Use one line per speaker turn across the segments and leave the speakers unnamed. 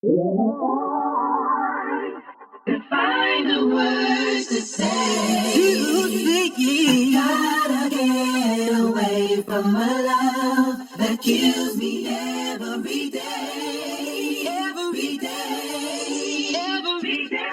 To find the words to say. Gotta get away from a love that kills me every day. Every day. Every day.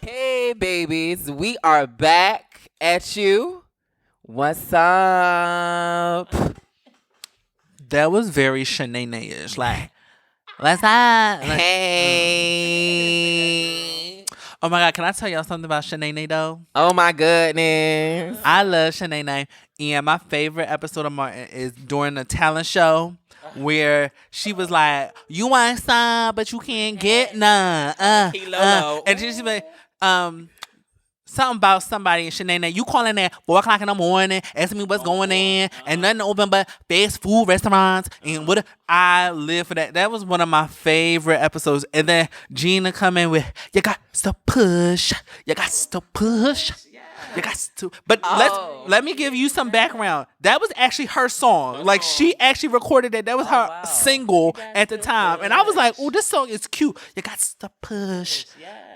Hey, babies, we are back at you. What's up?
That was very Shanae-ish. Like, what's up? Like,
Hey.
oh my God, can I tell y'all something about Shanae though?
Oh, my goodness.
I love Shanae. And my favorite episode of Martin is during the talent show where she was like, you want some, but you can't get none. And she's like, something about somebody in Shanae. You calling at 4 o'clock in the morning, asking me what's going in, and nothing open but fast food restaurants. And what I live for that. That was one of my favorite episodes. And then Gina come in with, you got to push. You got to push. You got to. But let me give you some background. That was actually her song. Like, she actually recorded it. That was her single at the time. And I was like, oh, this song is cute. You got to push.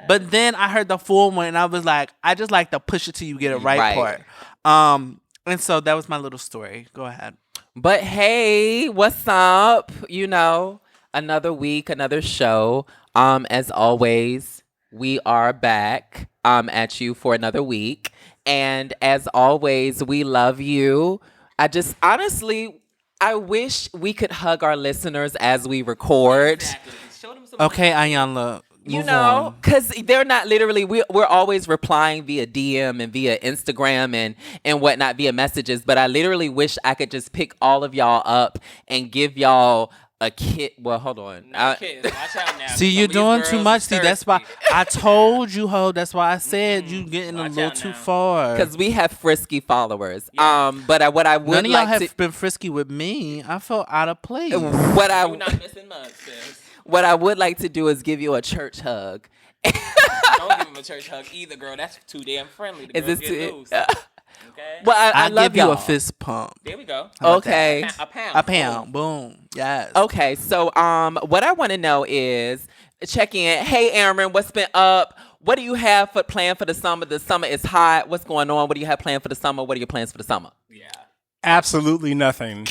But then I heard the full one, and I was like, I just like the push it till you get it right part. And so that was my little story. Go ahead.
But hey, what's up? You know, another week, another show. As always, we are back at you for another week. And as always, we love you. I just honestly, I wish we could hug our listeners as we record.
Okay, Ayanla.
You know, because they're not literally, we're always replying via DM and via Instagram and whatnot, via messages. But I literally wish I could just pick all of y'all up and give y'all a kit. Well, hold on.
Kids, watch out now.
See, you're doing too much. See, that's why I told you, ho. That's why I said you getting a little too far.
Because we have frisky followers. But what I would
none of
like
y'all have been frisky with me. I felt out of place.
You're not missing much, sis.
What I would like to do is give you a church hug.
Don't give him a church hug either, girl. That's too damn friendly. The girls get loose. Okay.
Well, I love
give you
y'all.
a fist pump.
There we go.
Okay.
A pound.
A pound. Boom. Yes.
Okay. So, what I want to know is check in. Hey, Aaron, what's been up? What do you have planned for the summer? The summer is hot. What's going on? What do you have planned for the summer? What are your plans for the summer?
Yeah.
Absolutely nothing.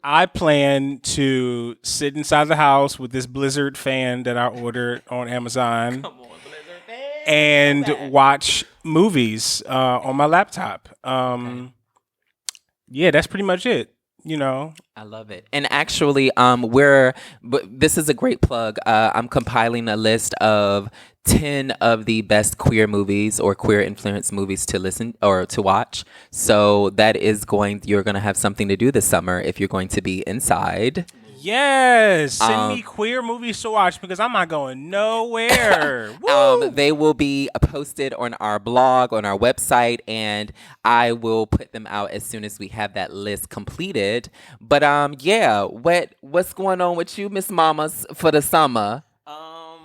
I plan to sit inside the house with this Blizzard fan that I ordered on Amazon.
Come on, Blizzard fan.
And watch movies on my laptop. Yeah, that's pretty much it. You know,
I love it. And actually, this is a great plug. I'm compiling a list of 10 of the best queer movies or queer influence movies to listen or to watch. So that is you're going to have something to do this summer if you're going to be inside.
yes, send me queer movies to watch because I'm not going nowhere.
They will be posted on our blog, on our website, and I will put them out as soon as we have that list completed. But yeah, what's going on with you, Miss Mamas, for the summer?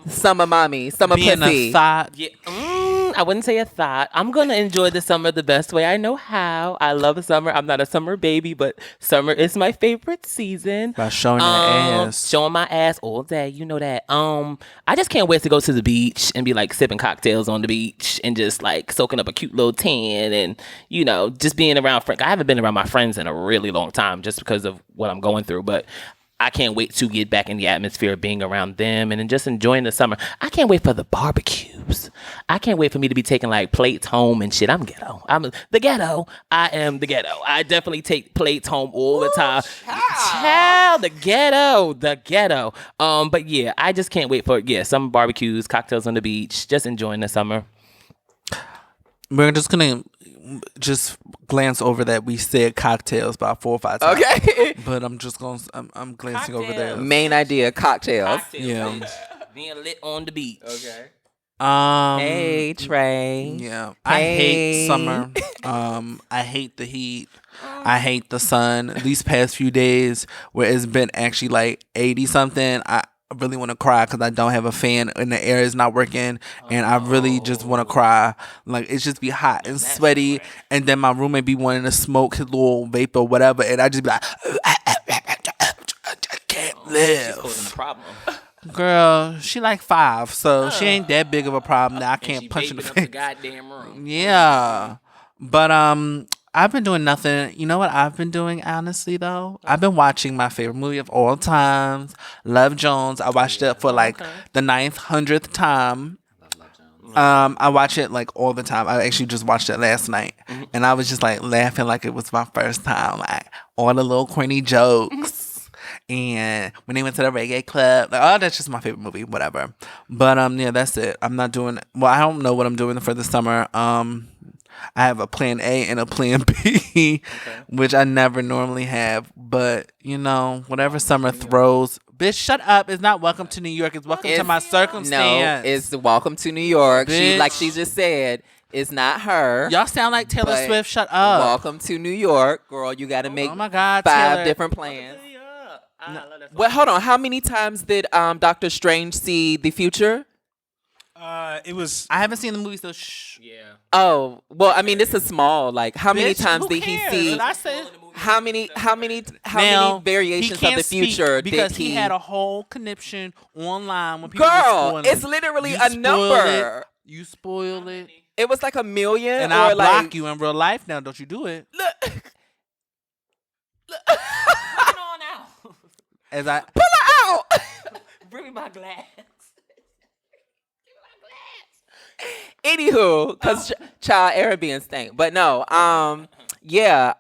Summer mommy, summer
Being
pussy.
a thought.
Yeah. I wouldn't say a thought. I'm going to enjoy the summer the best way I know how. I love summer. I'm not a summer baby, but summer is my favorite season.
By showing your ass.
Showing my ass all day. You know that. I just can't wait to go to the beach and be like sipping cocktails on the beach and just like soaking up a cute little tan and, you know, just being around friends. I haven't been around my friends in a really long time just because of what I'm going through, but I can't wait to get back in the atmosphere of being around them and just enjoying the summer. I can't wait for the barbecues. I can't wait for me to be taking like plates home and shit. I'm ghetto. I'm the ghetto. I am the ghetto. I definitely take plates home all the time. Child, the ghetto. But yeah, I just can't wait for summer barbecues, cocktails on the beach, just enjoying the summer.
We're just gonna just glance over that we said cocktails about 4 or 5 times.
Okay.
But I'm just gonna I'm glancing over there.
Cocktails.
Main idea, cocktails.
Yeah.
bitch. Being lit on the beach.
Okay.
Hey
Trey.
Yeah. I hate summer. I hate the heat. I hate the sun. These past few days where it's been actually like 80 something, I really want to cry because I don't have a fan and the air is not working, and I really just want to cry. Like, it's just be hot and sweaty, and then my roommate be wanting to smoke his little vape or whatever, and I just be like, I can't live.
Causing a problem.
Girl, she like 5, so she ain't that big of a problem that I
And
can't
she
punch in the
vaping up the
face.
goddamn room.
Yeah. But I've been doing nothing. You know what I've been doing, honestly, though? I've been watching my favorite movie of all times, Love Jones. I watched it for like the 900th time. I watch it like all the time. I actually just watched it last night, and I was just like laughing like it was my first time. Like all the little corny jokes. And when they went to the reggae club, like, oh, that's just my favorite movie, whatever. But yeah, that's it. I'm not doing. Well, I don't know what I'm doing for the summer. I have a plan A and a plan B, which I never normally have. But you know, whatever summer throws. Bitch, shut up! It's not welcome to New York. It's welcome to my circumstance.
No, it's welcome to New York.
Bitch.
Like she just said, it's not her.
Y'all sound like Taylor
but
Swift. Shut up.
Welcome to New York, girl. You got to make
Oh my God,
5
Taylor.
different plans.
I love that
Well, hold on. How many times did Doctor Strange see the future?
It was.
I haven't seen the movie, so shh.
Yeah.
Oh, well, I mean, this is small. Like, how many
Bitch,
times
who
did he
cares?
see?
Did I say
How many
Now,
many
he
variations of
can't
the future
speak because
did he?
he had a whole conniption online when people were
Girl,
spoiling
it's
it.
literally
You
a
spoil
number.
it. You spoil it,
It was like 1 million,
and
or
I'll
like
block you in real life now. Don't you do it?
Look,
Come on out.
As I
pull her out.
Bring me my glass.
Anywho, because child Arabian stink. But no, yeah.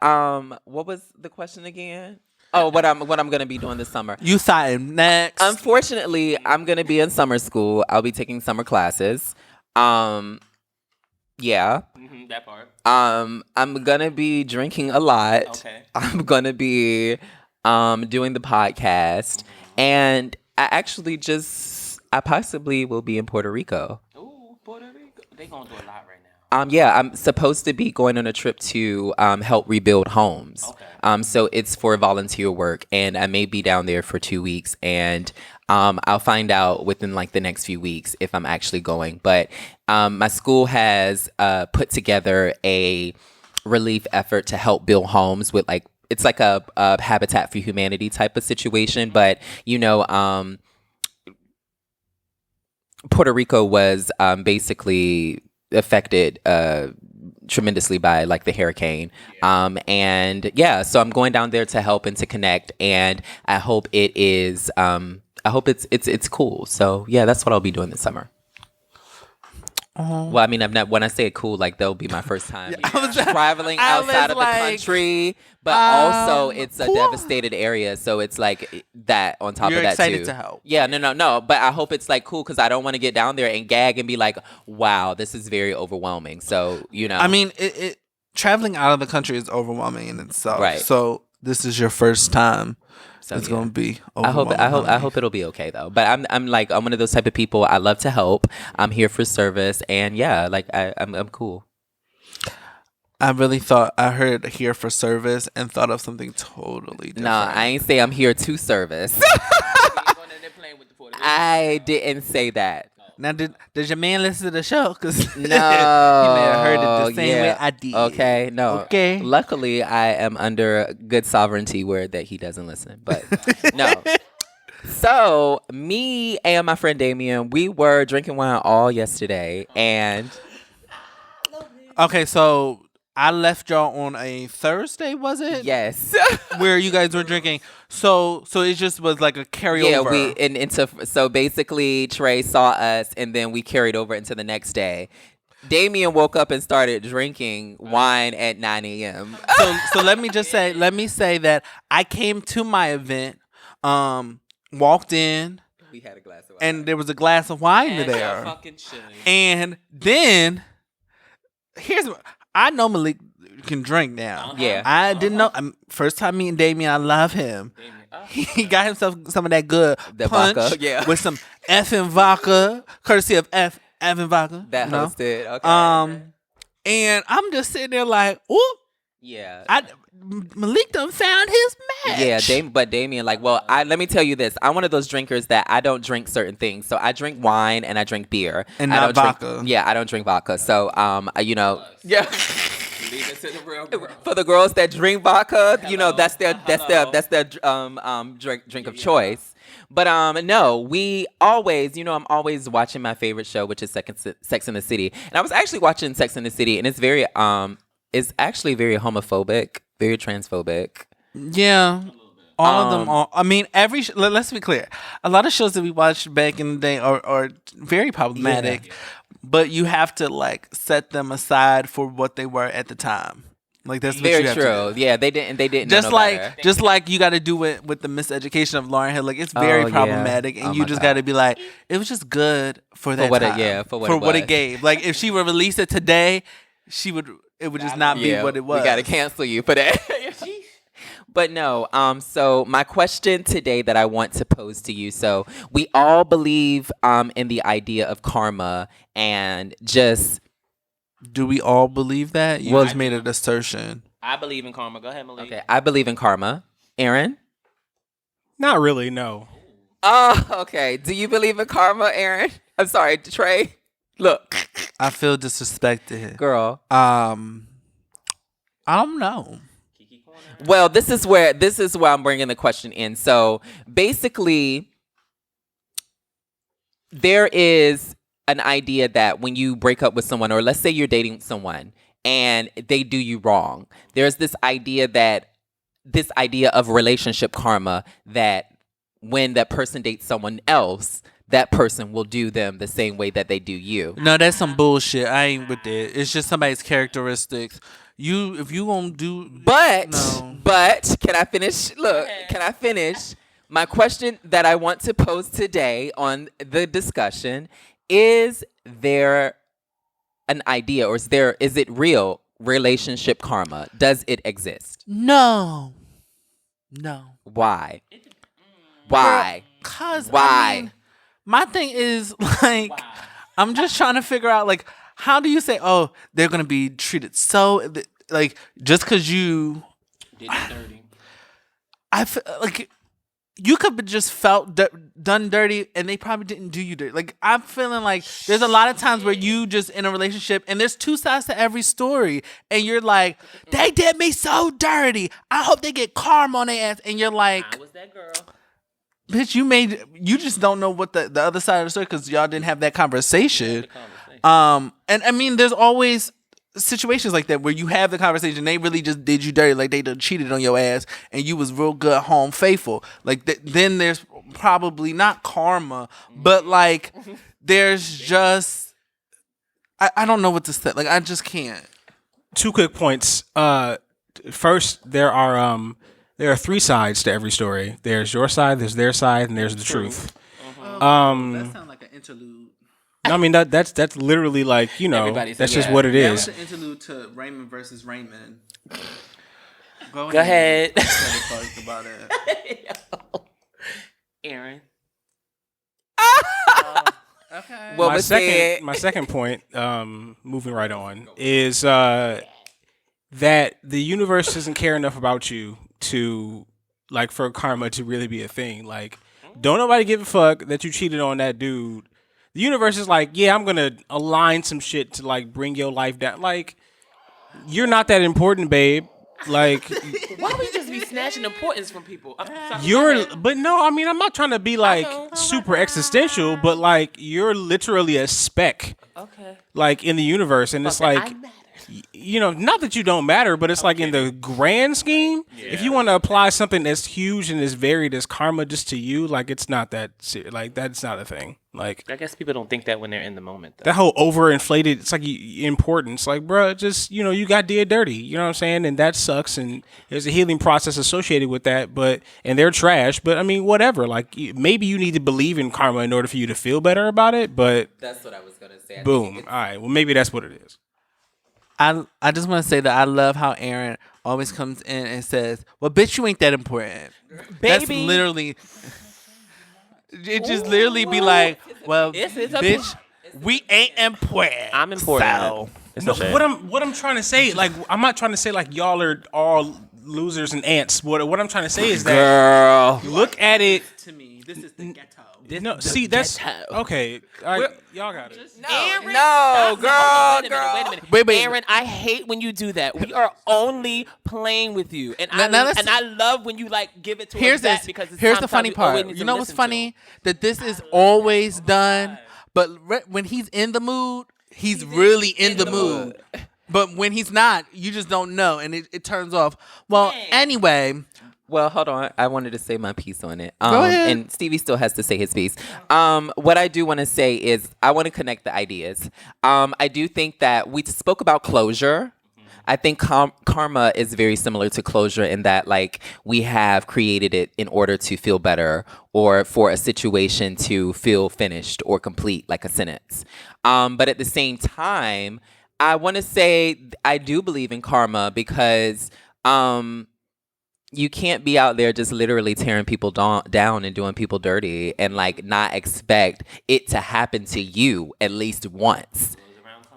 What was the question again? Oh, what I'm gonna be doing this summer.
you thought him next.
Unfortunately, I'm gonna be in summer school. I'll be taking summer classes. Yeah.
That part.
I'm gonna be drinking a lot.
Okay.
I'm gonna be doing the podcast, and I possibly will be in Puerto Rico.
Ooh, Puerto Rico. They going through a lot right now.
Yeah, I'm supposed to be going on a trip to help rebuild homes.
Okay.
So it's for volunteer work, and I may be down there for 2 weeks, and I'll find out within like the next few weeks if I'm actually going. But my school has put together a relief effort to help build homes with like it's like a Habitat for Humanity type of situation, but you know. Puerto Rico was basically affected tremendously by like the hurricane. And yeah, so I'm going down there to help and to connect, and I hope it's cool. So yeah, that's what I'll be doing this summer. Well, I mean, when I say it cool, like that'll be my first time traveling
I was
outside of the
like,
country, but also it's a
cool.
devastated area, so it's like that on top
You're
of that
excited
too.
to help.
Yeah, no, but I hope it's like cool because I don't want to get down there and gag and be like, wow, this is very overwhelming. So you know,
I mean, it traveling out of the country is overwhelming in itself.
Right.
So this is your first time.
So,
It's
yeah.
gonna be.
I
overwhelming.
hope it'll be okay though. But I'm one of those type of people. I love to help. I'm here for service, and yeah, like I'm cool.
I really thought I heard here for service and thought of something totally different.
Nah, I ain't say I'm here to service. I didn't say that.
Now, did your man listen to the show? Because
No,
he may have heard it the same way I did.
Okay, no.
Okay.
Luckily, I am under good sovereignty where that he doesn't listen. But no. So me and my friend Damien, we were drinking wine all yesterday, and
Okay, so I left y'all on a Thursday, was it?
yes,
Where you guys were drinking. So it just was like a carryover.
yeah, so basically Trey saw us, and then we carried over into the next day. Damien woke up and started drinking wine at 9 a.m.
So let me say that I came to my event, walked in,
We had a glass of wine.
and there was a glass of wine there.
Fucking shit.
And then I know Malik can drink now.
Yeah.
I didn't know. First time meeting Damien, I love him. He got himself some of that good
The
punch
vodka, yeah.
with some effing vodka, courtesy of Evan Vodka.
That hosted. Okay.
And I'm just sitting there like, ooh,
yeah.
Malik done found his match.
Yeah, but Damien, like, well, let me tell you this. I'm one of those drinkers that I don't drink certain things. So I drink wine and I drink beer.
And
I
not
don't
vodka.
I don't drink vodka. So, yeah. For the girls that drink vodka, that's their drink of choice. But no, we always, I'm always watching my favorite show, which is Sex and the City. And I was actually watching Sex and the City, and it's actually very homophobic, very transphobic.
Yeah. All of them. I mean, let's be clear. A lot of shows that we watched back in the day are very problematic, but you have to like set them aside for what they were at the time. Like that's
very
what you
true.
have to do.
Yeah, they didn't.
Just
know no better.
just like you got to do it with the miseducation of Lauryn Hill. Like it's very problematic, and you just got to be like, it was just good for that time.
For
what it gave. Like if she would release it today, it would just not be what it was.
We got to cancel you for that. But no, so my question today that I want to pose to you. So we all believe in the idea of karma and just.
Do we all believe that? You just made an assertion.
I believe in karma. Go ahead, Malik.
Okay, I believe in karma. Aaron?
Not really, no.
Oh, okay. Do you believe in karma, Aaron? I'm sorry, Trey. Look.
I feel disrespected.
Girl.
I don't know.
Well, this is where I'm bringing the question in. So basically, there is an idea that when you break up with someone, or let's say you're dating someone and they do you wrong, there's this idea of relationship karma, that when that person dates someone else, that person will do them the same way that they do you.
No, that's some bullshit. I ain't with it. It's just somebody's characteristics. If you gonna do,
but can I finish? Look, can I finish? My question that I want to pose today on the discussion: is there an idea, or is it real relationship karma? Does it exist?
No.
Why? Why?
Cause
why?
I mean, my thing is like, I'm just trying to figure out like, how do you say, oh, they're gonna be treated so like just because you
did it dirty?
I feel like you could have just felt done dirty, and they probably didn't do you dirty. Like I'm feeling like there's a lot of times where you just in a relationship, and there's two sides to every story, and you're like, they did me so dirty. I hope they get karma on their ass, and you're like,
I was that girl.
Bitch, you just don't know what the other side of the story, because y'all didn't have that conversation. And I mean, there's always situations like that where you have the conversation, they really just did you dirty, like they done cheated on your ass, and you was real good home faithful. Like then there's probably not karma, but like there's just I don't know what to say. Like I just can't.
2 quick points. First, there are three sides to every story. There's your side, there's their side, and there's the truth.
That sounds like an interlude.
I mean that's literally like, that's just what it is.
That was an interlude to Raymond versus Raymond. Go
ahead.
About it.
Aaron.
Okay.
Well,
my second point, moving right on, is that the universe doesn't care enough about you to, like, for karma to really be a thing. Like, don't nobody give a fuck that you cheated on that dude. The universe is like, yeah, I'm gonna align some shit to like bring your life down. Like, you're not that important, babe. Like,
why we just be snatching importance from people?
but no, I mean, I'm not trying to be like super existential, but like you're literally a speck, like in the universe, and it's like, not that you don't matter, but it's like in the grand scheme, if you want to apply something that's huge and as varied as karma just to you, like it's not that serious. Like that's not a thing. Like
I guess people don't think that when they're in the moment, though.
That whole overinflated, it's like importance. Like, bruh, just, you got did dirty. You know what I'm saying? And that sucks. And there's a healing process associated with that. And they're trash. But I mean, whatever. Like, maybe you need to believe in karma in order for you to feel better about it. But
that's what I was gonna say.
Boom. All right. Well, maybe that's what it is.
I just want to say that I love how Aaron always comes in and says, "Well, bitch, you ain't that important." That's
Baby.
literally. It just literally be like, "Well,
It's a
bitch, we ain't important."
I'm important.
So.
It's
No,
a shame.
what I'm trying to say, like, I'm not trying to say like y'all are all losers and ants. What I'm trying to say is that
Girl.
look at it.
To me, this is the ghetto.
No, see that's
ghetto.
okay. All right, y'all got it.
Aaron,
No, girl,
Wait a minute.
Wait.
Aaron, I hate when you do that. We are only playing with you, and
Now let's-
I love when you like give it to
Here's
us back
this.
because it's
Here's the
sometimes
funny
we always
part.
need
You
to
know what's
listen
funny? That this is always done, but when he's in the mood, he's really in the mood. But when he's not, you just don't know, and it turns off. Well, anyway.
Well, hold on. I wanted to say my piece on it.
Go ahead.
And Stevie still has to say his piece. What I do want to say is I want to connect the ideas. I do think that we spoke about closure. I think karma is very similar to closure in that, like, we have created it in order to feel better or for a situation to feel finished or complete, like a sentence. But at the same time, I want to say I do believe in karma because you can't be out there just literally tearing people down and doing people dirty and like not expect it to happen to you at least once.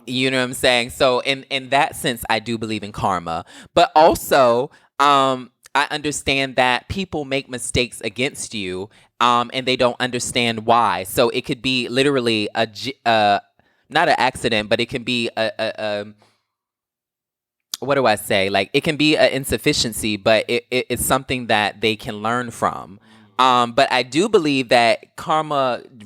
You know what I'm saying? So in that sense, I do believe in karma. But also, I understand that people make mistakes against you and they don't understand why. So it could be literally not an accident, but it can be a what do I say? Like, it can be an insufficiency, but it's something that they can learn from. But I do believe that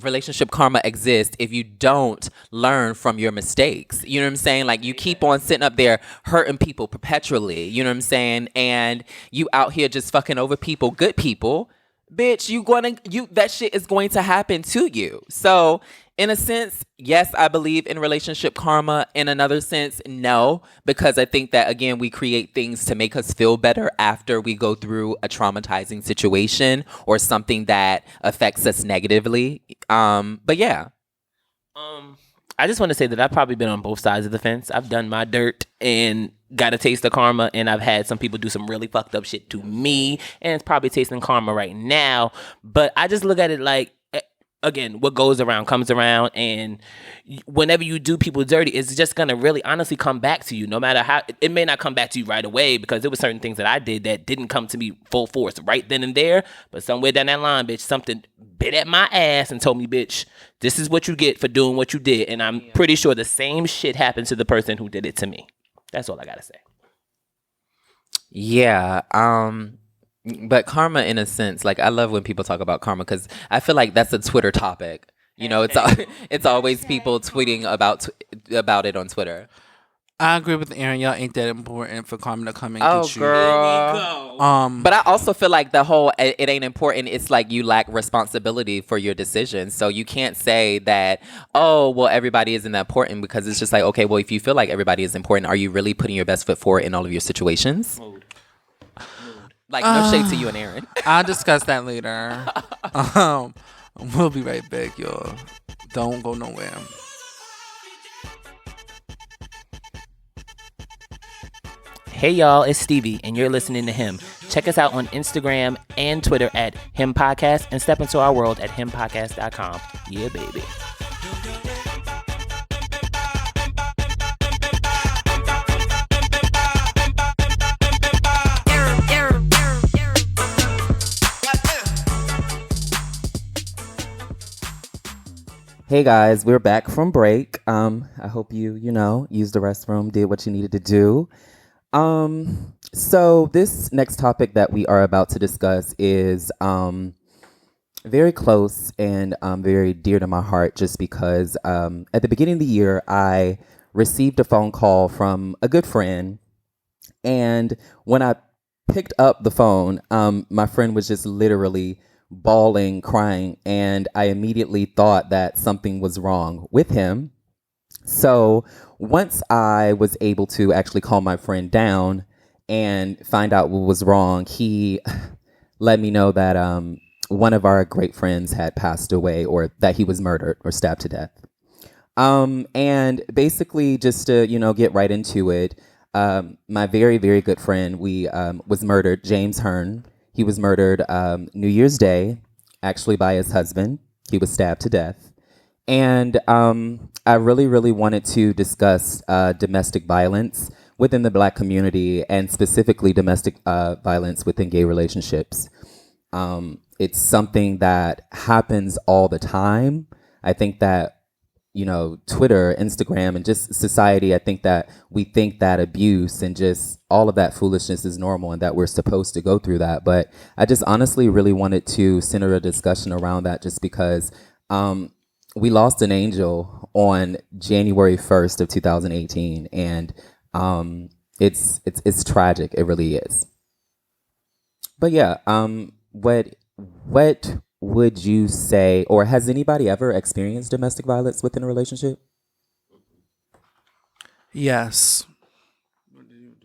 relationship karma exists if you don't learn from your mistakes. You know what I'm saying? Like, you keep on sitting up there hurting people perpetually. You know what I'm saying? And you out here just fucking over people, good people. Bitch, that shit is going to happen to you. So, in a sense, yes, I believe in relationship karma. In another sense, no, because I think that, again, we create things to make us feel better after we go through a traumatizing situation or something that affects us negatively. But yeah.
I just want to say that I've probably been on both sides of the fence. I've done my dirt and got a taste of karma, and I've had some people do some really fucked up shit to me, and it's probably tasting karma right now. But I just look at it like, again, what goes around comes around, and whenever you do people dirty, it's just gonna really honestly come back to you. No matter how, it may not come back to you right away because there were certain things that I did that didn't come to me full force right then and there. But somewhere down that line, bitch, something bit at my ass and told me, bitch, this is what you get for doing what you did. And I'm pretty sure the same shit happened to the person who did it to me. That's all I gotta say.
Yeah. But karma, in a sense, like, I love when people talk about karma because I feel like that's a Twitter topic. You know, it's always people tweeting about it on Twitter.
I agree with Aaron. Y'all ain't that important for karma to come and
Oh,
get you.
girl. But I also feel like the whole it ain't important. It's like you lack responsibility for your decisions. So you can't say that, oh, well, everybody isn't that important, because it's just like, okay, well, if you feel like everybody is important, are you really putting your best foot forward in all of your situations? Like, no shade to you and Aaron.
I'll discuss that later. We'll be right back, y'all. Don't go nowhere.
Hey y'all, it's Stevie, and you're listening to Him. Check us out on Instagram and Twitter at Him Podcast, and step into our world at himpodcast.com. Yeah, baby.
Hey guys, we're back from break. I hope you used the restroom, did what you needed to do. So this next topic that we are about to discuss is very close and very dear to my heart, just because at the beginning of the year, I received a phone call from a good friend. And when I picked up the phone, my friend was just literally bawling, crying, and I immediately thought that something was wrong with him. So once I was able to actually calm my friend down and find out what was wrong, he let me know that one of our great friends had passed away, or that he was murdered or stabbed to death. And basically, just to get right into it, my very very good friend was murdered. James Hearn. He was murdered New Year's Day, actually by his husband. He was stabbed to death. And I really, really wanted to discuss domestic violence within the Black community, and specifically domestic violence within gay relationships. It's something that happens all the time. I think that, Twitter, Instagram, and just society, I think that we think that abuse and just all of that foolishness is normal and that we're supposed to go through that. But I just honestly really wanted to center a discussion around that, just because we lost an angel on January 1st of 2018, and it's tragic. It really is. But yeah, what would you say, or has anybody ever experienced domestic violence within a relationship?
Yes. Do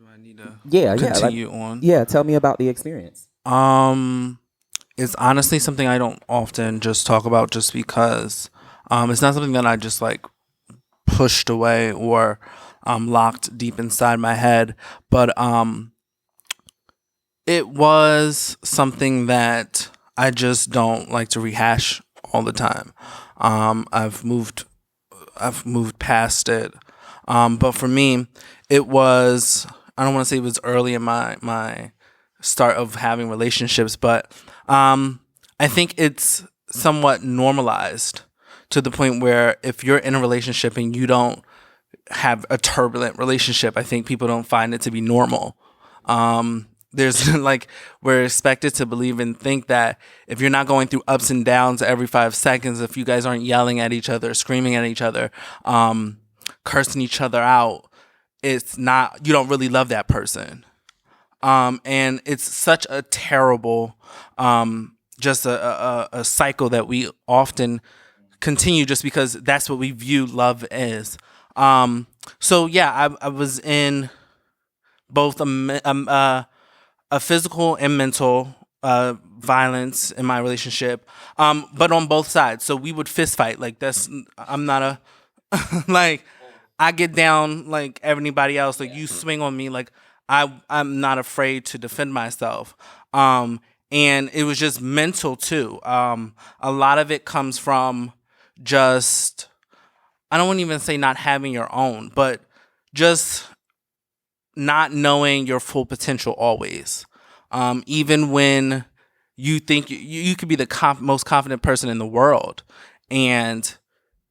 I need to
Yeah,
continue on?
Yeah, tell me about the experience.
It's honestly something I don't often just talk about, just because it's not something that I just like pushed away or locked deep inside my head. But it was something that I just don't like to rehash all the time. I've moved past it. But for me, it was, I don't want to say it was early in my start of having relationships, but I think it's somewhat normalized to the point where if you're in a relationship and you don't have a turbulent relationship, I think people don't find it to be normal. There's like, we're expected to believe and think that if you're not going through ups and downs every 5 seconds, if you guys aren't yelling at each other, screaming at each other, cursing each other out, it's not, you don't really love that person. And it's such a terrible, just a cycle that we often continue just because that's what we view love as. So yeah, I was in both a physical and mental violence in my relationship, but on both sides. So we would fist fight. Like I'm not a like, I get down like everybody else. Like you swing on me, like I'm not afraid to defend myself. And it was just mental too. A lot of it comes from just, I don't want to even say not having your own, but just not knowing your full potential always. Even when you think you could be the most confident person in the world, and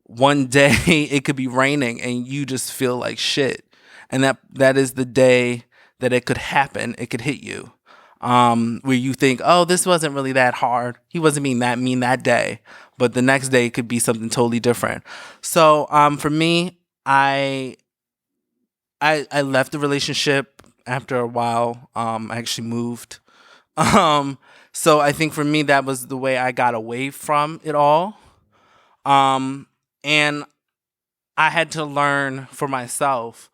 one day it could be raining and you just feel like shit. And that is the day that it could happen. It could hit you. Where you think, oh, this wasn't really that hard. He wasn't being that mean that day. But the next day it could be something totally different. So for me, I left the relationship after a while. I actually moved. So I think for me, that was the way I got away from it all. And I had to learn for myself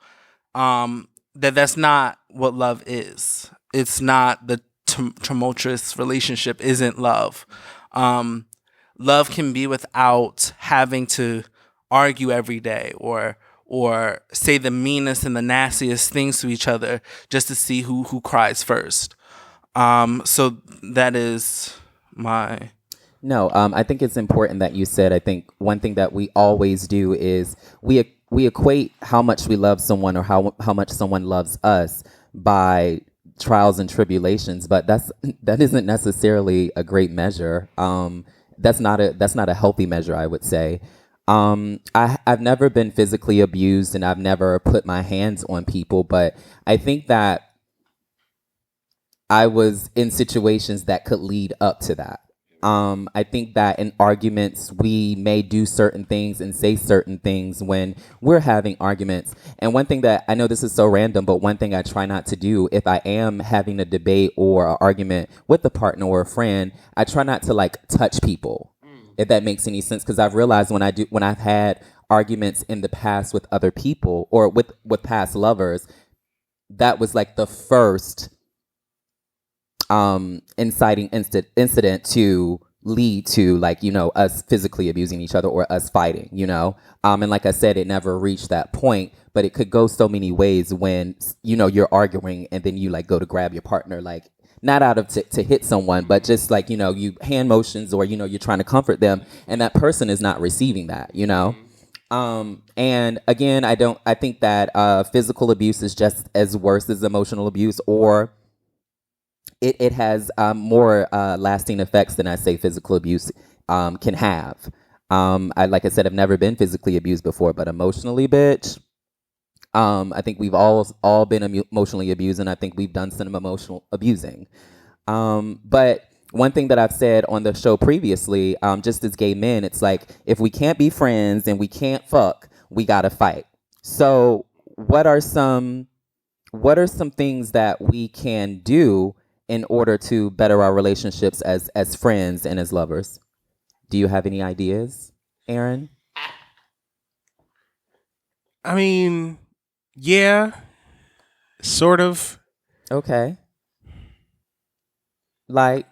that that's not what love is. It's not the tumultuous relationship isn't love. Love can be without having to argue every day or say the meanest and the nastiest things to each other just to see who cries first. So that is my...
No, I think it's important that you said, I think one thing that we always do is we equate how much we love someone or how much someone loves us by trials and tribulations, but that isn't necessarily a great measure. That's not a healthy measure, I would say. I've never been physically abused and I've never put my hands on people, but I think that I was in situations that could lead up to that. I think that in arguments, we may do certain things and say certain things when we're having arguments. And one thing that I know, this is so random, but one thing I try not to do if I am having a debate or an argument with a partner or a friend, I try not to like touch people, if that makes any sense. Because I've realized when I've had arguments in the past with other people or with past lovers, that was like the first inciting incident to lead to like, us physically abusing each other or us fighting, and like I said, it never reached that point, but it could go so many ways when, you're arguing and then you like go to grab your partner, like not out of to hit someone, but just like, you hand motions or, you're trying to comfort them and that person is not receiving that, and again, I think that physical abuse is just as worse as emotional abuse, or it has more lasting effects than I say physical abuse can have. Like I said, I've never been physically abused before, but emotionally, bitch. I think we've all been emotionally abused, and I think we've done some emotional abusing. But one thing that I've said on the show previously, just as gay men, it's like if we can't be friends and we can't fuck, we gotta fight. So what are some things that we can do in order to better our relationships as friends and as lovers? Do you have any ideas, Aaron?
I mean, yeah, sort of.
Okay. Like,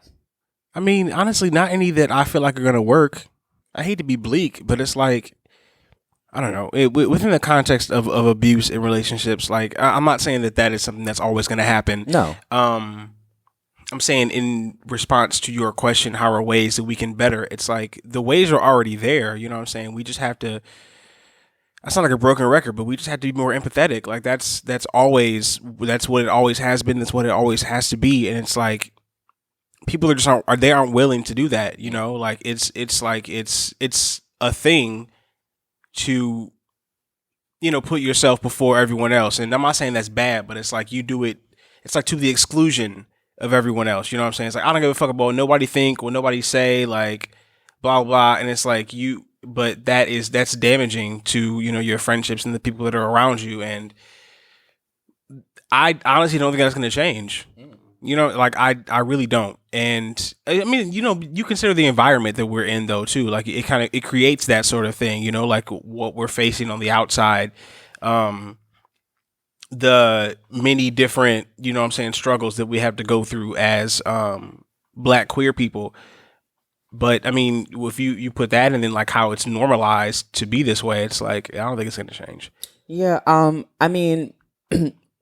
I mean, honestly, not any that I feel like are gonna work. I hate to be bleak, but it's like, I don't know. Within the context of abuse in relationships, like I'm not saying that is something that's always gonna happen.
No.
I'm saying in response to your question, how are ways that we can better? It's like the ways are already there. You know what I'm saying? We just have to. I sound like a broken record, but we just have to be more empathetic. Like that's what it always has been. That's what it always has to be. And it's like people are just aren't willing to do that. Like it's a thing to put yourself before everyone else. And I'm not saying that's bad, but it's like you do it. It's like to the exclusion of everyone else. You know what I'm saying? It's like I don't give a fuck about what nobody think, what nobody say, like blah blah. And it's like but that's damaging to your friendships and the people that are around you. And I honestly don't think that's going to change. Like I really don't. And I mean, you consider the environment that we're in though too. Like it creates that sort of thing. Like what we're facing on the outside. The many different, struggles that we have to go through as Black queer people. But I mean, if you put that and then like how it's normalized to be this way, it's like I don't think it's going to change.
Yeah. I mean,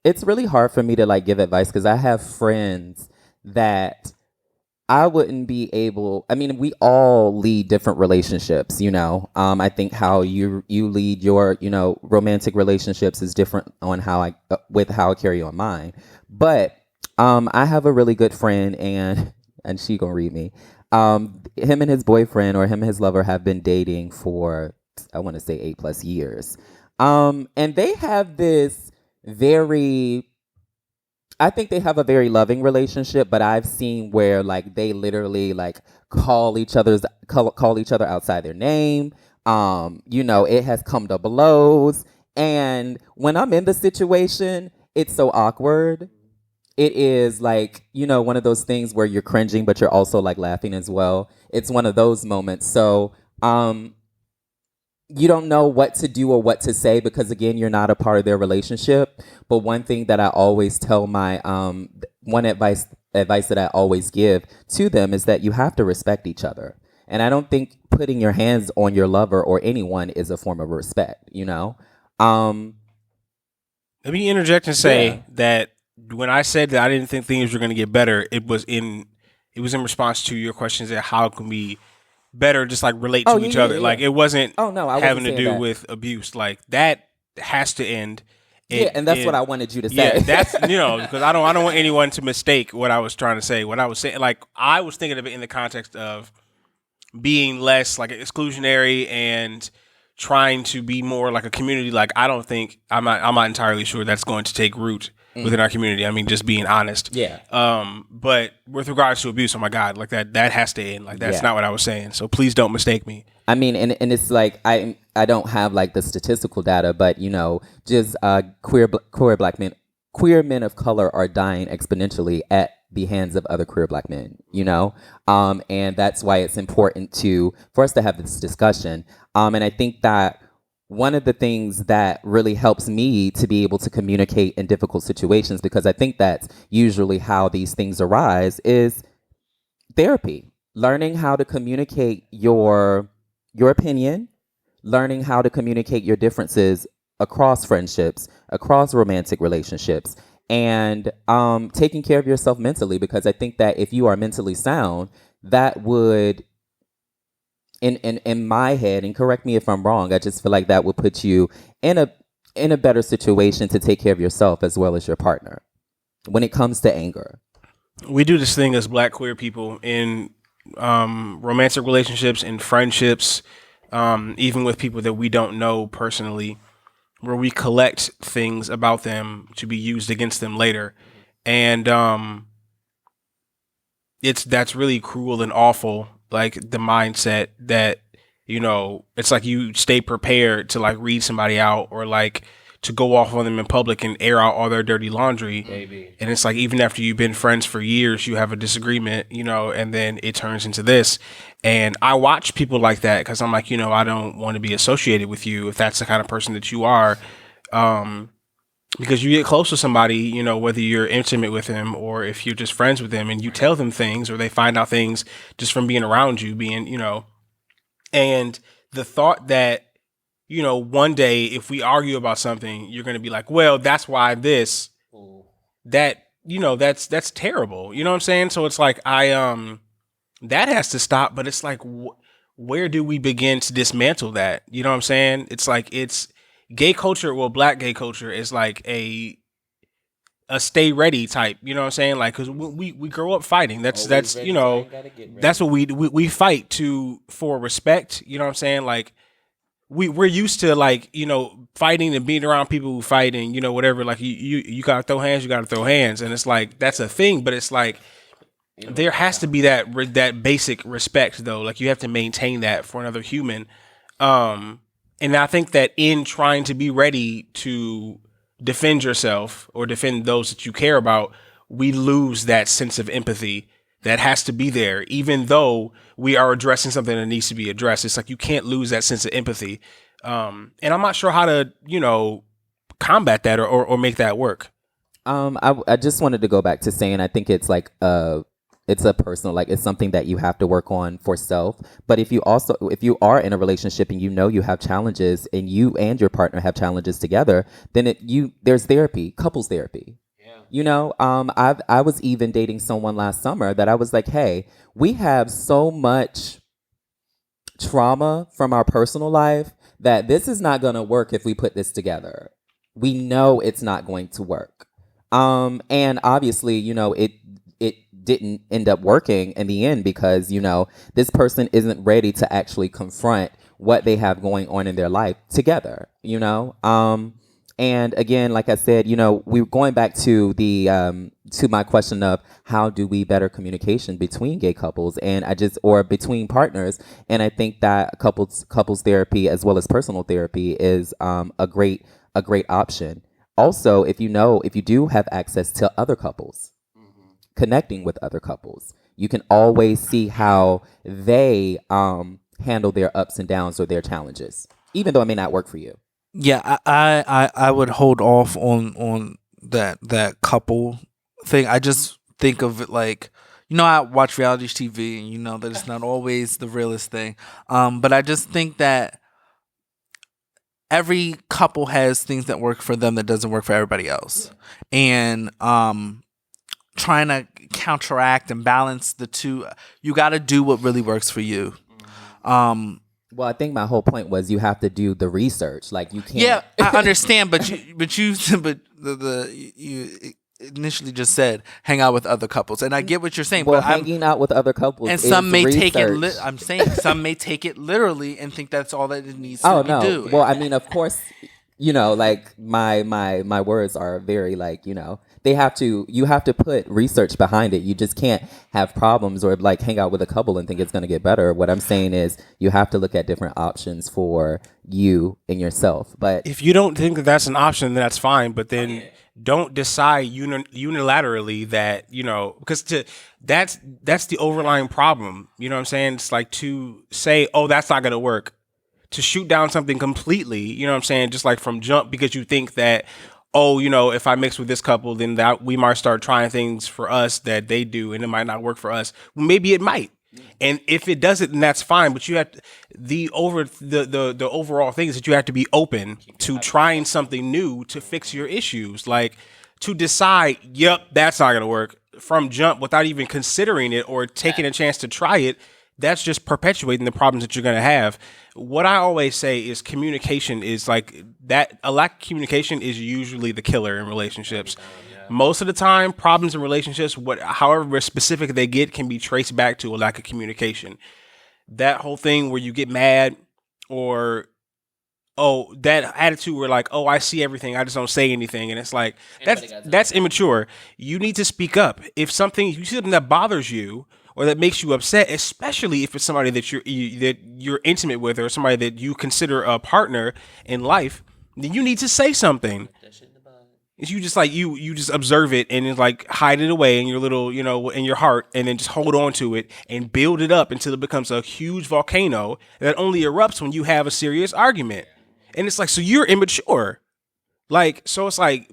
it's really hard for me to like give advice because I have friends that I wouldn't be able. I mean, we all lead different relationships. I think how you lead your romantic relationships is different on how I carry on mine. But I have a really good friend, and she gonna read me. Him and his boyfriend or him and his lover have been dating for I want to say 8+ years. And they have this I think they have a very loving relationship, but I've seen where like they literally like call each other outside their name. It has come to blows. And when I'm in the situation, it's so awkward. It is like, one of those things where you're cringing, but you're also like laughing as well. It's one of those moments. So, you don't know what to do or what to say because again, you're not a part of their relationship. But one thing that I always tell my, one advice that I always give to them is that you have to respect each other. And I don't think putting your hands on your lover or anyone is a form of respect, Let
me interject and say that when I said that I didn't think things were going to get better, it was in response to your questions that how can we better just like relate to each other. Like it wasn't having to do with abuse. Like that has to end.
And that's what I wanted you to say.
Yeah, that's because I don't want anyone to mistake what I was trying to say. What I was saying, like I was thinking of it in the context of being less like exclusionary and trying to be more like a community. Like I'm not entirely sure that's going to take root within our community. I mean, just being honest.
Yeah.
But with regards to abuse, oh my God, like that has to end. Like that's not what I was saying. So please don't mistake me.
I mean, and it's like I don't have like the statistical data, but just queer men of color are dying exponentially at the hands of other queer Black men. And that's why it's important for us to have this discussion. And I think that one of the things that really helps me to be able to communicate in difficult situations, because I think that's usually how these things arise, is therapy. learning how to communicate your opinion, learning how to communicate your differences across friendships, across romantic relationships, and taking care of yourself mentally. Because I think that if you are mentally sound, that would, in my head, and correct me if I'm wrong, I just feel like that would put you in a better situation to take care of yourself as well as your partner when it comes to anger.
We do this thing as Black queer people in romantic relationships, in friendships, even with people that we don't know personally, where we collect things about them to be used against them later. And that's really cruel and awful. Like the mindset that, it's like you stay prepared to like read somebody out or like to go off on them in public and air out all their dirty laundry.
Maybe.
And it's like, even after you've been friends for years, you have a disagreement, and then it turns into this. And I watch people like that because I'm like, I don't want to be associated with you if that's the kind of person that you are. Because you get close to somebody, whether you're intimate with them or if you're just friends with them, and you tell them things or they find out things just from being around you, and the thought that, one day if we argue about something, you're going to be like, well, that's why this, that's terrible. You know what I'm saying? So it's like, that has to stop, but it's like, where do we begin to dismantle that? You know what I'm saying? It's like, it's gay culture. Well, Black gay culture is like a stay ready type. You know what I'm saying? Like, cause we grow up fighting. That's that's what we fight for respect. You know what I'm saying? Like, we're used to like, fighting and being around people who fight and, whatever, like you gotta throw hands, you gotta throw hands. And it's like, that's a thing, but it's like, there has to be that basic respect though. Like, you have to maintain that for another human. And I think that in trying to be ready to defend yourself or defend those that you care about, we lose that sense of empathy that has to be there, even though we are addressing something that needs to be addressed. It's like, you can't lose that sense of empathy. And I'm not sure how to, combat that or make that work.
I just wanted to go back to saying, I think it's like it's a personal, like, it's something that you have to work on for self. But if you are in a relationship and you have challenges and you and your partner have challenges together, then there's therapy, couples therapy. I was even dating someone last summer that I was like, hey, we have so much trauma from our personal life that this is not going to work if we put this together. We know it's not going to work. And obviously, it didn't end up working in the end because, this person isn't ready to actually confront what they have going on in their life together, And again, like I said, we're going back to to my question of how do we better communication between gay couples or between partners. And I think that couples therapy as well as personal therapy is a great option. Also, if you do have access to other couples, connecting with other couples, you can always see how they handle their ups and downs or their challenges, even though it may not work for you.
Yeah, I would hold off on that couple thing. I just think of it like, I watch reality TV and that it's not always the realest thing. But I just think that every couple has things that work for them that doesn't work for everybody else. And trying to counteract and balance the two, you got to do what really works for you.
Well, I think my whole point was you have to do the research. Like, you can't.
Yeah, I understand, but you initially just said hang out with other couples, and I get what you're saying.
Well,
but
hanging out with other couples,
and
is
some may
research.
take it. I'm saying some may take it literally and think that's all that it needs to be doing.
Well, I mean, of course, like my words are very like you have to put research behind it. You just can't have problems or like hang out with a couple and think it's going to get better. What I'm saying is you have to look at different options for you and yourself. But
if you don't think that that's an option, then that's fine. But then don't decide unilaterally that, because that's the overlying problem. You know what I'm saying? It's like to say, oh, that's not going to work, to shoot down something completely, you know what I'm saying? Just like from jump, because you think that, oh, if I mix with this couple, then that we might start trying things for us that they do and it might not work for us. Well, maybe it might. And if it doesn't, then that's fine. But you have to, the overall thing is that you have to be open to trying something new to fix your issues. Like to decide, yep, that's not gonna work from jump without even considering it or taking a chance to try it. That's just perpetuating the problems that you're gonna have. What I always say is communication is like that. A lack of communication is usually the killer in relationships. Most of the time, problems in relationships, however specific they get, can be traced back to a lack of communication. That whole thing where you get mad or, that attitude where like, I see everything, I just don't say anything. And it's like, that's immature. You need to speak up. If you see something that bothers you or that makes you upset, especially if it's somebody that you're intimate with or somebody that you consider a partner in life, then you need to say something. Is you just like you just observe it and it's like hide it away in your little, in your heart, and then just hold on to it and build it up until it becomes a huge volcano that only erupts when you have a serious argument. And it's like, so you're immature. Like, so it's like,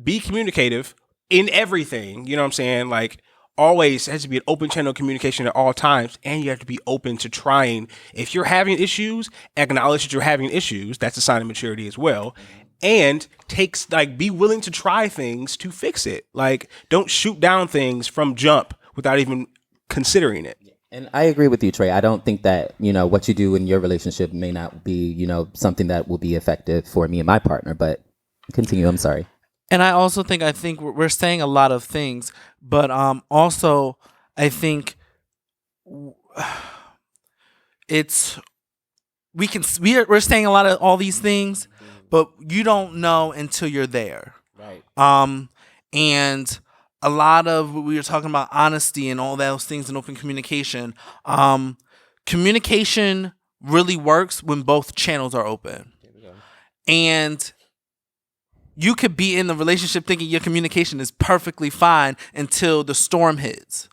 be communicative in everything. You know what I'm saying? Like, always has to be an open channel of communication at all times, and you have to be open to trying. If you're having issues, acknowledge that you're having issues. That's a sign of maturity as well. And be willing to try things to fix it. Like, don't shoot down things from jump without even considering it.
And I agree with you, Trey. I don't think that, what you do in your relationship may not be, something that will be effective for me and my partner, but continue. I'm sorry.
And I think we're saying a lot of things, but also I think we're saying a lot of all these things, but you don't know until you're there.
Right.
And a lot of what we were talking about, honesty and all those things and open communication. Communication really works when both channels are open. And you could be in the relationship thinking your communication is perfectly fine until the storm hits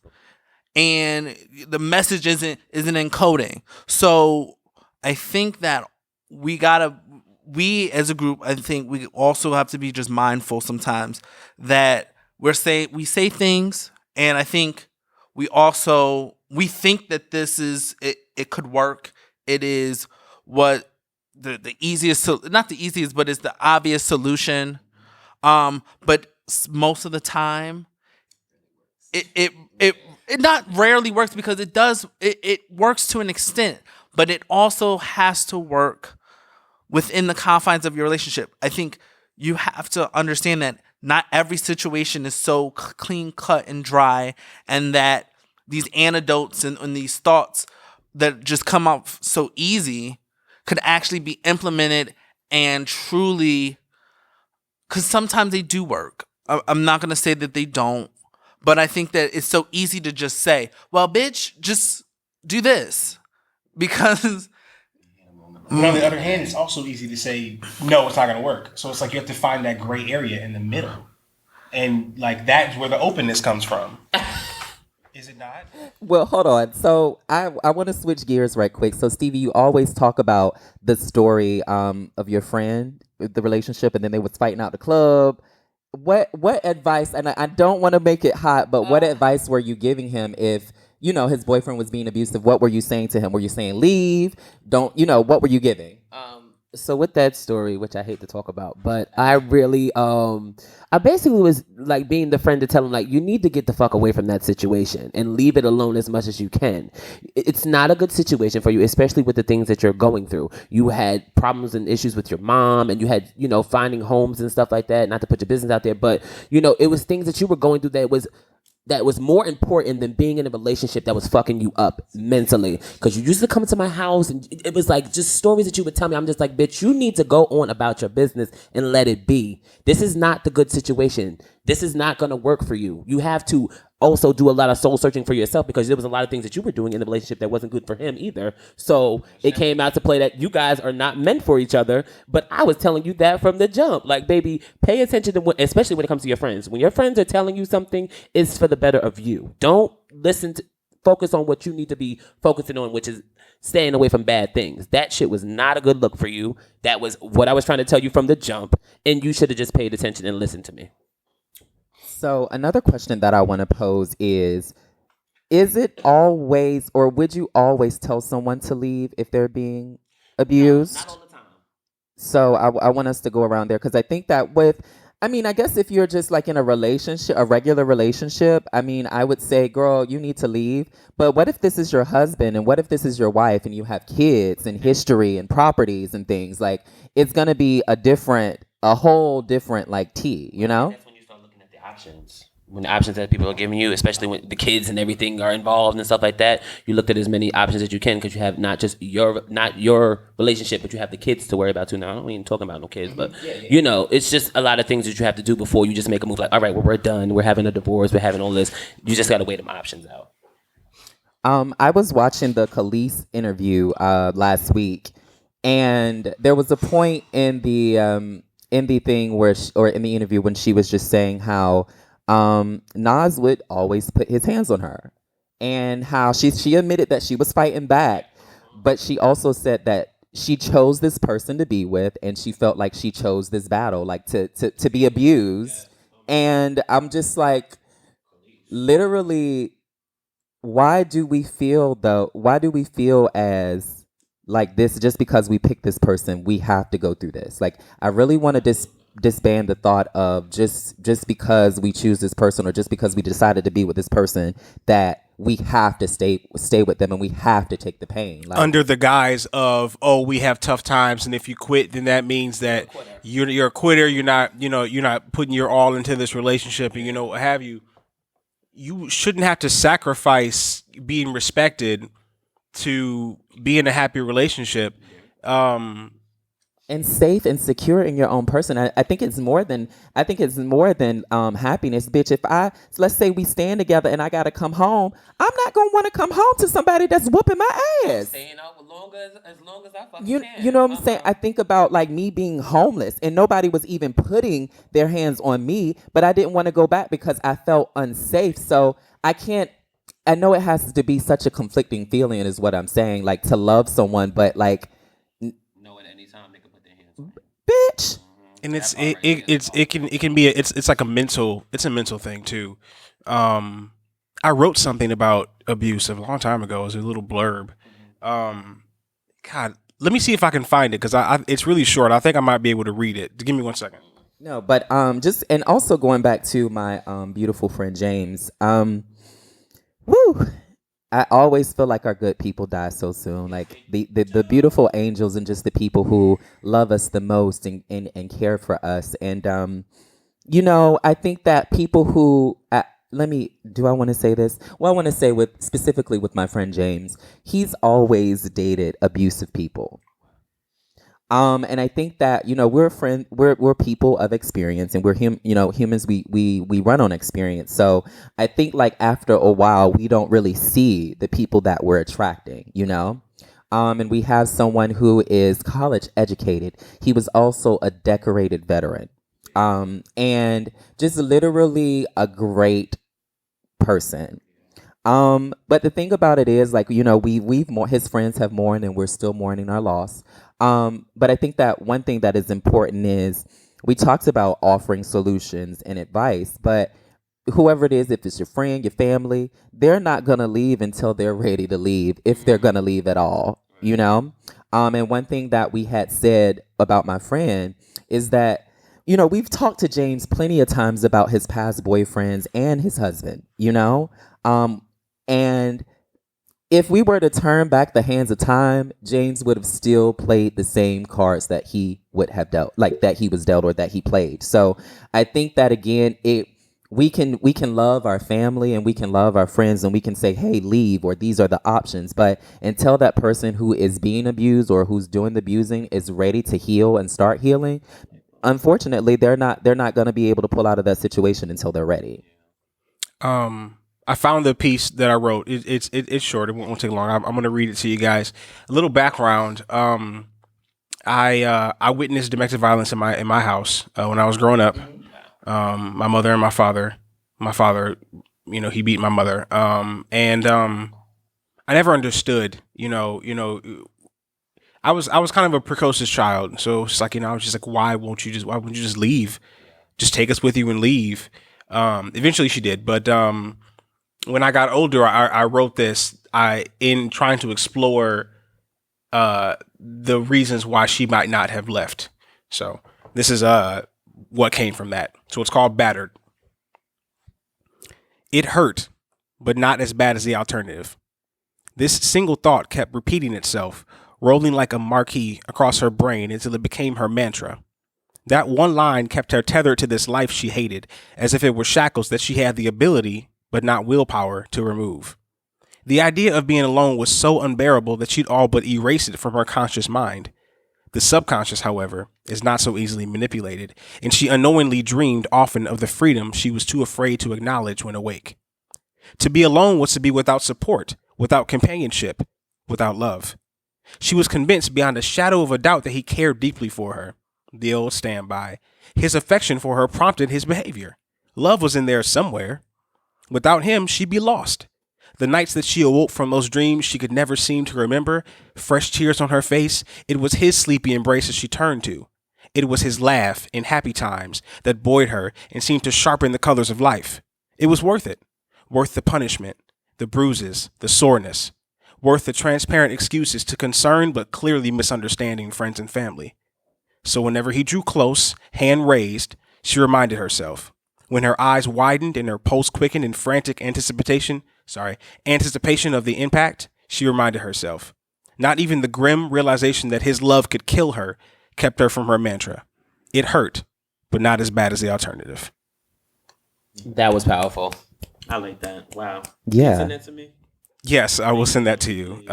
and the message isn't encoding. So I think that we as a group, I think we also have to be just mindful sometimes that we say things, and I think we think that this is it could work. It is what the easiest, not the easiest, but it's the obvious solution. But most of the time, it not rarely works, because it works to an extent, but it also has to work within the confines of your relationship. I think you have to understand that not every situation is so clean cut and dry, and that these antidotes and these thoughts that just come out so easy could actually be implemented and truly, because sometimes they do work. I'm not going to say that they don't, but I think that it's so easy to just say, well, bitch, just do this, because...
But on the other hand, it's also easy to say, no, it's not going to work. So it's like you have to find that gray area in the middle. And like that's where the openness comes from. Is it not?
Well, hold on. So I want to switch gears right quick. So Stevie, you always talk about the story of your friend, the relationship, and then they was fighting out the club. What advice, and I don't want to make it hot, but what advice were you giving him if his boyfriend was being abusive? What were you saying to him? Were you saying leave? Don't, what were you giving?
So with that story, which I hate to talk about, but I really, I basically was like being the friend to tell him, like, you need to get the fuck away from that situation and leave it alone as much as you can. It's not a good situation for you, especially with the things that you're going through. You had problems and issues with your mom, and you had, finding homes and stuff like that, not to put your business out there, but, it was things that you were going through that was more important than being in a relationship that was fucking you up mentally. Because you used to come to my house and it was like just stories that you would tell me. I'm just like, bitch, you need to go on about your business and let it be. This is not the good situation. This is not going to work for you. You have to also do a lot of soul searching for yourself, because there was a lot of things that you were doing in the relationship that wasn't good for him either. So it came out to play that you guys are not meant for each other. But I was telling you that from the jump. Like, baby, pay attention to what, especially when it comes to your friends. When your friends are telling you something, it's for the better of you. Don't focus on what you need to be focusing on, which is staying away from bad things. That shit was not a good look for you. That was what I was trying to tell you from the jump. And you should have just paid attention and listened to me.
So another question that I want to pose is, Is it always, or would you always tell someone to leave if they're being abused?
Not all the time.
So I want us to go around there because I think that I mean, I guess if you're just like in a relationship, a regular relationship, I mean, I would say, girl, you need to leave. But what if this is your husband and what if this is your wife and you have kids and history and properties and things? Like, it's going to be a whole different like tea, you know?
That's when you start looking at the options. When the options that people are giving you, especially when the kids and everything are involved and stuff like that, you looked at as many options as you can because you have not just your relationship, but you have the kids to worry about too. Now, I don't even talking about no kids, but you know, it's just a lot of things that you have to do before you just make a move. Like, all right, well, we're done. We're having a divorce. We're having all this. You just got to weigh them options out.
I was watching the Khalees interview last week, and there was a point in the thing where, or in the interview when she was just saying how Nas would always put his hands on her, and how she admitted that she was fighting back, but she also said that she chose this person to be with, and she felt like she chose this battle, like to be abused, and I'm just like, literally. Why do we feel as like this just because we pick this person, we have to go through this? Like, I really want to disband the thought of just because we choose this person or just because we decided to be with this person that we have to stay with them and we have to take the pain. Like,
Under the guise of, oh, we have tough times, and if you quit, then that means that you're a quitter. You're not putting your all into this relationship, and what have you. You shouldn't have to sacrifice being respected to be in a happy relationship.
And safe and secure in your own person. I think it's more than happiness, bitch. Let's say we stand together and I gotta come home, I'm not gonna want to come home to somebody that's whooping my ass.
Staying out as long as I fucking
You
can.
you know what I'm saying? I think about like me being homeless and nobody was even putting their hands on me, but I didn't want to go back because I felt unsafe. So I know it has to be such a conflicting feeling is what I'm saying, like to love someone, but like,
know at any time they can put their hands on you.
bitch.
And it can be it's like a mental thing too. I wrote something about abuse a long time ago. It was a little blurb. God, let me see if I can find it because it's really short. I think I might be able to read it. Give me 1 second.
No, but just, and also going back to my beautiful friend James. Woo. I always feel like our good people die so soon. Like the beautiful angels and just the people who love us the most and care for us. And I think that people who do I want to say this? Well, I want to say specifically with my friend James, he's always dated abusive people. And I think that, we're people of experience and we're humans, we run on experience. So I think like after a while, we don't really see the people that we're attracting, and we have someone who is college educated. He was also a decorated veteran, and just literally a great person. But the thing about it is, like, his friends have mourned and we're still mourning our loss. But I think that one thing that is important is we talked about offering solutions and advice, but whoever it is, if it's your friend, your family, they're not going to leave until they're ready to leave, if they're going to leave at all, And one thing that we had said about my friend is that, we've talked to James plenty of times about his past boyfriends and his husband, and if we were to turn back the hands of time, James would have still played the same cards that he would have dealt, like that he was dealt or that he played. So I think that again, we can love our family and we can love our friends and we can say, hey, leave, or these are the options. But until that person who is being abused or who's doing the abusing is ready to heal and start healing, unfortunately, they're not going to be able to pull out of that situation until they're ready.
I found the piece that I wrote. It's short. It won't take long. I'm going to read it to you guys. A little background. I witnessed domestic violence in my house when I was growing up. My mother and my father. My father, he beat my mother. And I never understood. I was kind of a precocious child, so it's like I was just like, why won't you just leave? Just take us with you and leave. Eventually, she did, but when I got older, I wrote this. In trying to explore the reasons why she might not have left. So this is what came from that. So it's called Battered. It hurt, but not as bad as the alternative. This single thought kept repeating itself, rolling like a marquee across her brain until it became her mantra. That one line kept her tethered to this life she hated, as if it were shackles that she had the ability, but not willpower, to remove. The idea of being alone was so unbearable that she'd all but erased it from her conscious mind. The subconscious, however, is not so easily manipulated, and she unknowingly dreamed often of the freedom she was too afraid to acknowledge when awake. To be alone was to be without support, without companionship, without love. She was convinced beyond a shadow of a doubt that he cared deeply for her. The old standby. His affection for her prompted his behavior. Love was in there somewhere. Without him, she'd be lost. The nights that she awoke from those dreams she could never seem to remember, fresh tears on her face, it was his sleepy embraces she turned to. It was his laugh in happy times that buoyed her and seemed to sharpen the colors of life. It was worth it. Worth the punishment, the bruises, the soreness. Worth the transparent excuses to concerned but clearly misunderstanding friends and family. So whenever he drew close, hand raised, she reminded herself. When her eyes widened and her pulse quickened in frantic anticipation of the impact, she reminded herself. Not even the grim realization that his love could kill her kept her from her mantra. It hurt, but not as bad as the alternative.
That was powerful. I like that. Wow.
Yeah.
Send that to me.
Yes, I will send that to you.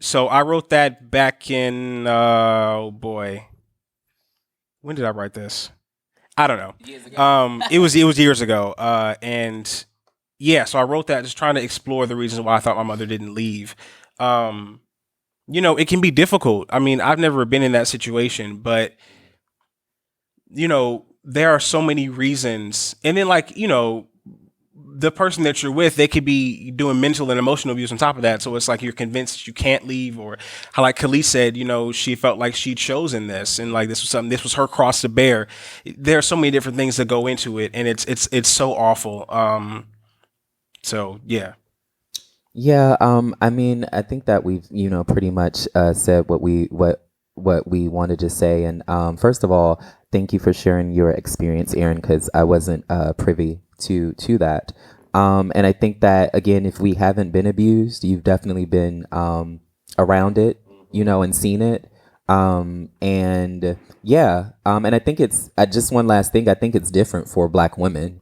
So I wrote that back in, oh boy. When did I write this? I don't know.
Years ago.
It was years ago. And yeah, so I wrote that just trying to explore the reasons why I thought my mother didn't leave. It can be difficult. I mean, I've never been in that situation, but there are so many reasons. And then the person that you're with, they could be doing mental and emotional abuse on top of that. So it's like you're convinced you can't leave, or how like Khalees said, she felt like she'd chosen this, and like this was her cross to bear. There are so many different things that go into it, and it's so awful. So yeah.
Yeah, I mean, I think that we've, pretty much said what we wanted to say. And first of all, thank you for sharing your experience, Aaron, because I wasn't privy to that. And I think that, again, if we haven't been abused, you've definitely been around it, and seen it. And yeah, and I think just one last thing, I think it's different for Black women,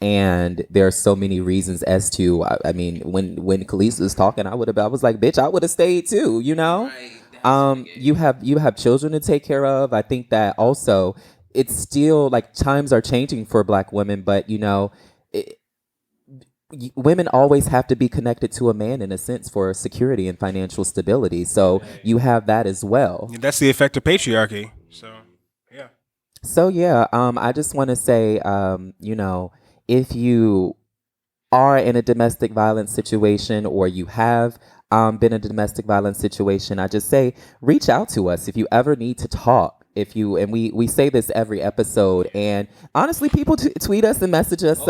and there are so many reasons as to, I mean, when Khalees was talking, I was like, bitch, I would have stayed too,
Right.
You have children to take care of. I think that also it's still like times are changing for Black women, but women always have to be connected to a man in a sense for security and financial stability. So you have that as well.
That's the effect of patriarchy.
So yeah, I just want to say, if you are in a domestic violence situation, or you have been in a domestic violence situation, I just say reach out to us if you ever need to talk. And we say this every episode, and honestly, people tweet us and message us.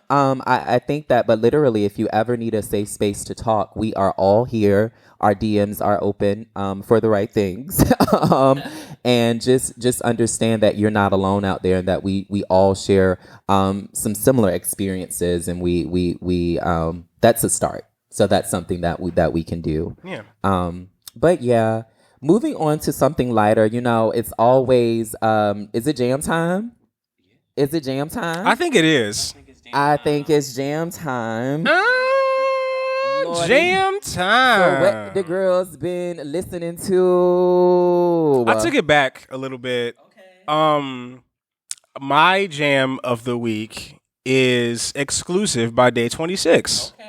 I think that, but literally, if you ever need a safe space to talk, we are all here. Our DMs are open for the right things. And just understand that you're not alone out there, and that we all share some similar experiences, and we that's a start. So that's something that we can do.
Yeah.
But yeah, moving on to something lighter, it's always is it jam time? Is it jam time?
I think it is.
I think it's jam time. Lordy.
Jam time.
So what the girls been listening to?
I took it back a little bit.
Okay.
My jam of the week is Exclusive by Day 26.
Okay.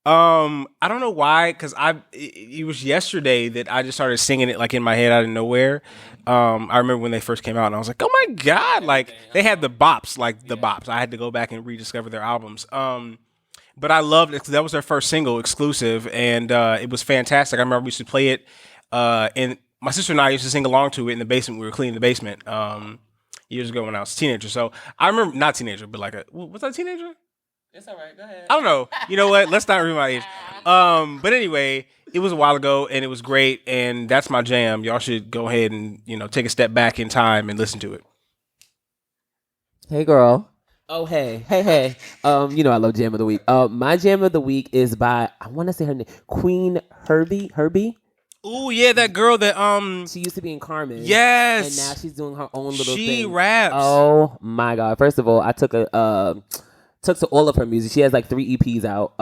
I don't know why, because it was yesterday that I just started singing it like in my head out of nowhere. I remember when they first came out, and I was like, oh my God, like they had the bops, I had to go back and rediscover their albums. But I loved it because that was their first single, Exclusive, and it was fantastic. I remember we used to play it, and my sister and I used to sing along to it in the basement. We were cleaning the basement years ago when I was a teenager. So I remember, not teenager, but was I a teenager?
It's all right. Go ahead.
I don't know. You know what? Let's not read my age. But anyway, it was a while ago and it was great, and that's my jam. Y'all should go ahead and take a step back in time and listen to it.
Hey, girl.
Oh hey. I love Jam of the Week. My Jam of the Week is by, I want to say her name, Queen Herbie.
Ooh, yeah, that girl that
She used to be in Carmen.
yes,
And now she's doing her own little thing.
she raps.
Oh my God! First of all, I took to all of her music. She has like 3 EPs out.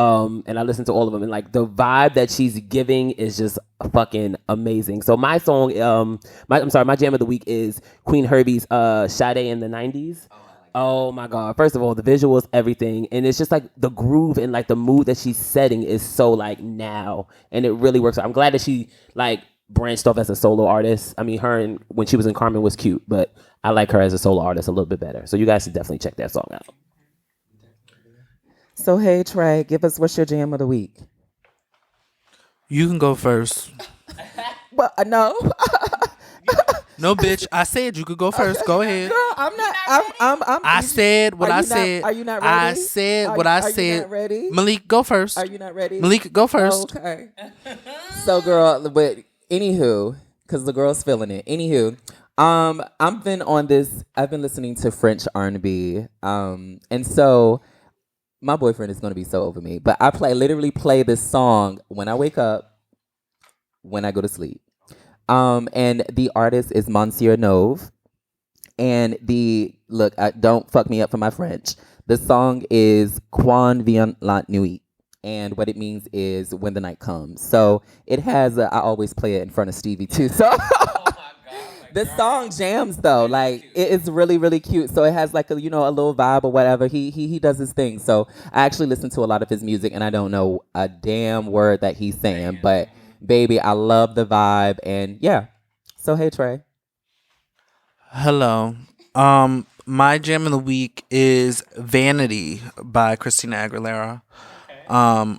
And I listened to all of them, and like the vibe that she's giving is just fucking amazing. So my song, my Jam of the Week is Queen Herbie's Sade in the 90s. Oh my God. First of all, the visuals, everything. And it's just like the groove and like the mood that she's setting is so like now. And it really works. I'm glad that she like branched off as a solo artist. I mean, her and when she was in Carmen was cute, but I like her as a solo artist a little bit better. So you guys should definitely check that song out.
So hey, Trey, give us what's your jam of the week?
You can go first.
Well, no.
No, bitch. I said you could go first. Go ahead.
Girl, I'm not. I'm.
I said what I
Are you not-
said.
are you not
I
ready?
said
Are
what
you-
I
are you
said.
not ready?
Malik, go first.
Are you not ready?
Malik, go first.
Okay. So, girl, but anywho, because the girl's feeling it. Anywho, I've been listening to French R&B, and so my boyfriend is gonna be so over me, but I literally play this song when I wake up, when I go to sleep. And the artist is Monsieur Nove. And don't fuck me up for my French. The song is Quand vient la nuit. And what it means is when the night comes. So it has, I always play it in front of Stevie too. So the song jams though. Like it is really, really cute. So it has like a little vibe or whatever. He does his thing. So I actually listen to a lot of his music and I don't know a damn word that he's saying, but baby, I love the vibe, and yeah. So hey, Trey.
Hello. My jam of the week is Vanity by Christina Aguilera.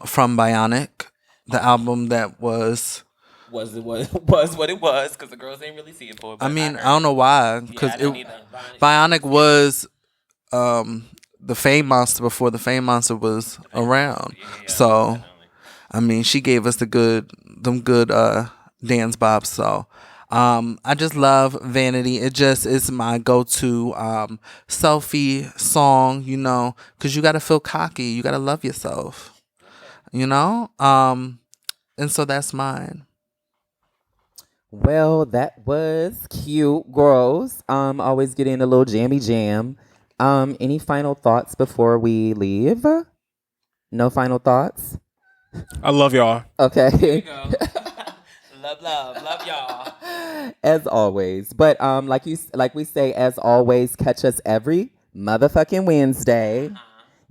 From Bionic, the album that was
Was what it was, because the girls ain't really see it for. But
I mean,
heard
I don't know why, because
I don't either.
Bionic was the Fame Monster before the Fame Monster was around. So
Definitely.
I mean, she gave us them good dance bops. So I just love Vanity. It just is my go-to selfie song, because you got to feel cocky. You got to love yourself, and so that's mine.
Well, that was cute, girls. Always getting a little jammy jam. Any final thoughts before we leave? No final thoughts.
I love y'all.
Okay.
love y'all.
As always, but like we say, as always, catch us every motherfucking Wednesday.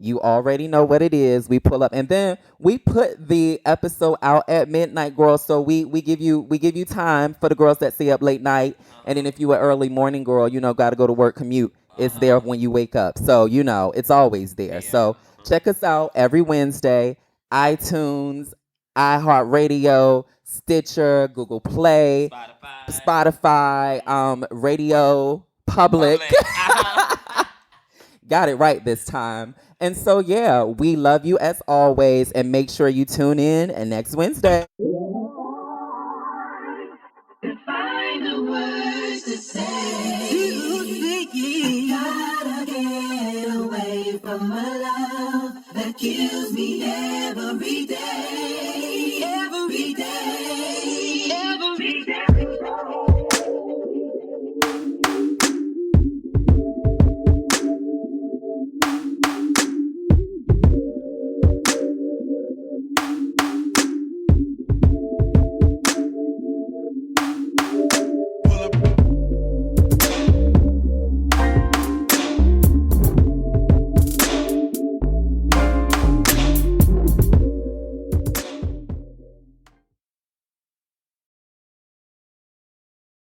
You already know what it is. We pull up, and then we put the episode out at midnight, girls. So we give you time for the girls that stay up late night, and then if you an early morning girl, got to go to work, commute. It's there when you wake up, so it's always there. So check us out every Wednesday. iTunes, iHeartRadio, Stitcher, Google Play, Spotify, Radio Public. Got it right this time. And so, yeah, we love you as always. And make sure you tune in next Wednesday.
Find the words to say. I gotta get away from a love that kills me.